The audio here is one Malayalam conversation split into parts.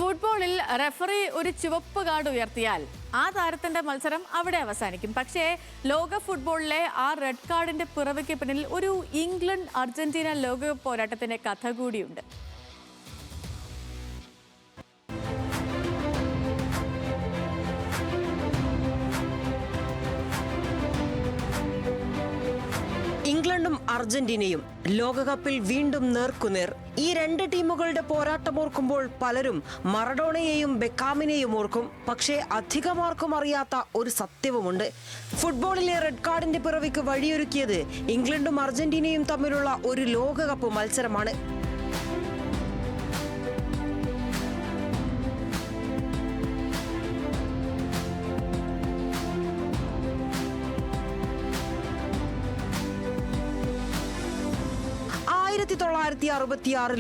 ഫുട്ബോളിൽ റെഫറി ഒരു ചുവപ്പ് കാർഡ് ഉയർത്തിയാൽ ആ താരത്തിന്റെ മത്സരം അവിടെ അവസാനിക്കും. പക്ഷേ ലോക ഫുട്ബോളിലെ ആ റെഡ് കാർഡിന്റെ പിറവിക്ക് പിന്നിൽ ഒരു ഇംഗ്ലണ്ട് അർജന്റീന ലോകകപ്പ് പോരാട്ടത്തിന്റെ കഥ കൂടിയുണ്ട്. ഇംഗ്ലണ്ടും അർജന്റീനയും ലോകകപ്പിൽ വീണ്ടും നേർക്കുനേർ. ഈ രണ്ട് ടീമുകളുടെ പോരാട്ടമോർക്കുമ്പോൾ പലരും മറഡോണയെയും ബെക്കാമിനെയും ഓർക്കും. പക്ഷേ അധികമാർക്കും അറിയാത്ത ഒരു സത്യവുമുണ്ട്. ഫുട്ബോളിലെ റെഡ് കാർഡിന്റെ പിറവിക്ക് വഴിയൊരുക്കിയത് ഇംഗ്ലണ്ടും അർജന്റീനയും തമ്മിലുള്ള ഒരു ലോകകപ്പ് മത്സരമാണ്.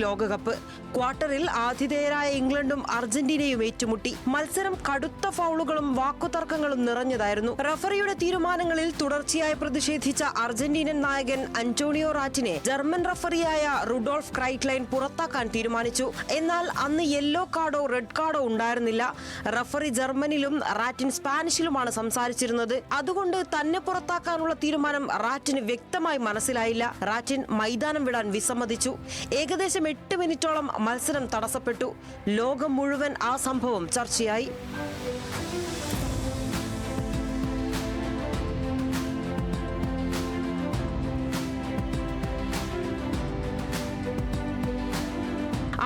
ലോകകപ്പ് ക്വാർട്ടറിൽ ആതിഥേയരായ ഇംഗ്ലണ്ടും അർജന്റീനയും ഏറ്റുമുട്ടി. മത്സരം കടുത്ത ഫൗളുകളും വാക്കുതർക്കങ്ങളും നിറഞ്ഞതായിരുന്നു. റഫറിയുടെ തീരുമാനങ്ങളിൽ തുടർച്ചയായി പ്രതിഷേധിച്ച അർജന്റീനൻ നായകൻ അന്റോണിയോ റാറ്റിനെ ജർമ്മൻ റഫറിയായ റുഡോൾഫ് ക്രൈറ്റ്ലൈൻ പുറത്താക്കാൻ തീരുമാനിച്ചു. എന്നാൽ അന്ന് യെല്ലോ കാർഡോ റെഡ് കാർഡോ ഉണ്ടായിരുന്നില്ല. റഫറി ജർമ്മനിലും റാറ്റിൻ സ്പാനിഷിലുമാണ് സംസാരിച്ചിരുന്നത്. അതുകൊണ്ട് തന്നെ പുറത്താക്കാനുള്ള തീരുമാനം റാറ്റിന് വ്യക്തമായി മനസ്സിലായില്ല. റാറ്റിൻ മൈതാനം വിടാൻ വിസമ്മതിച്ചു. ഏകദേശം 8 മിനിറ്റോളം മത്സരം തടസ്സപ്പെട്ടു. ലോകം മുഴുവൻ ആ സംഭവം ചർച്ചയായി.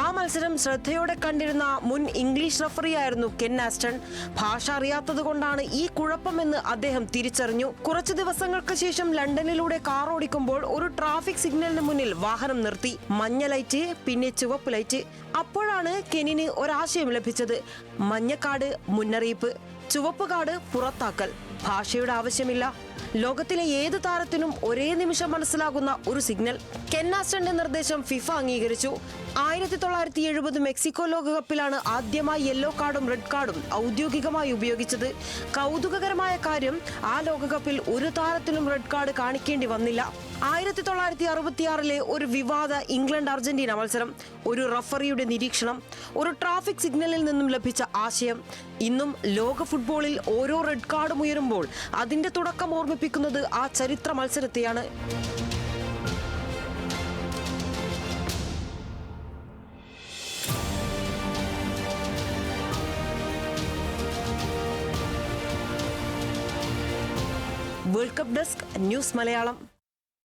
ആ മത്സരം ശ്രദ്ധയോടെ കണ്ടിരുന്ന മുൻ ഇംഗ്ലീഷ് റഫറിയായിരുന്നു കെൻ ആസ്റ്റൺ. ഭാഷ അറിയാത്തതുകൊണ്ടാണ് ഈ കുഴപ്പമെന്ന് അദ്ദേഹം തിരിച്ചറിഞ്ഞു. കുറച്ചു ദിവസങ്ങൾക്ക് ശേഷം ലണ്ടനിലൂടെ കാർ ഓടിക്കുമ്പോൾ ഒരു ട്രാഫിക് സിഗ്നലിന് മുന്നിൽ വാഹനം നിർത്തി. മഞ്ഞ ലൈറ്റ്, പിന്നെ ചുവപ്പ് ലൈറ്റ്. അപ്പോഴാണ് കെനിന് ഒരാശയം ലഭിച്ചത്. മഞ്ഞക്കാട് മുന്നറിയിപ്പ്, ചുവപ്പ് കാർഡ് പുറത്താക്കൽ. ഭാഷയുടെ ആവശ്യമില്ല. ലോകത്തിലെ ഏത് താരത്തിനും ഒരേ നിമിഷം മനസ്സിലാകുന്ന ഒരു സിഗ്നൽ. കെൻ ആസ്റ്റന്റെ നിർദ്ദേശം ഫിഫ അംഗീകരിച്ചു. 1970 മെക്സിക്കോ ലോകകപ്പിലാണ് ആദ്യമായി യെല്ലോ കാർഡും റെഡ് കാർഡും ഔദ്യോഗികമായി ഉപയോഗിച്ചത്. കൗതുകകരമായ കാര്യം, ആ ലോകകപ്പിൽ ഒരു താരത്തിനും റെഡ് കാർഡ് കാണിക്കേണ്ടി വന്നില്ല. 1966 ഒരു വിവാദ ഇംഗ്ലണ്ട് അർജന്റീന മത്സരം, ഒരു റഫറിയുടെ നിരീക്ഷണം, ഒരു ട്രാഫിക് സിഗ്നലിൽ നിന്നും ലഭിച്ച ആശയം. ഇന്നും ലോക ഫുട്ബോളിൽ ഓരോ റെഡ് കാർഡും ഉയരുമ്പോൾ അതിന്റെ തുടക്കം ഓർമ്മിപ്പിക്കുന്നത് ആ ചരിത്ര മത്സരത്തെയാണ്. World cup desk, news Malayalam.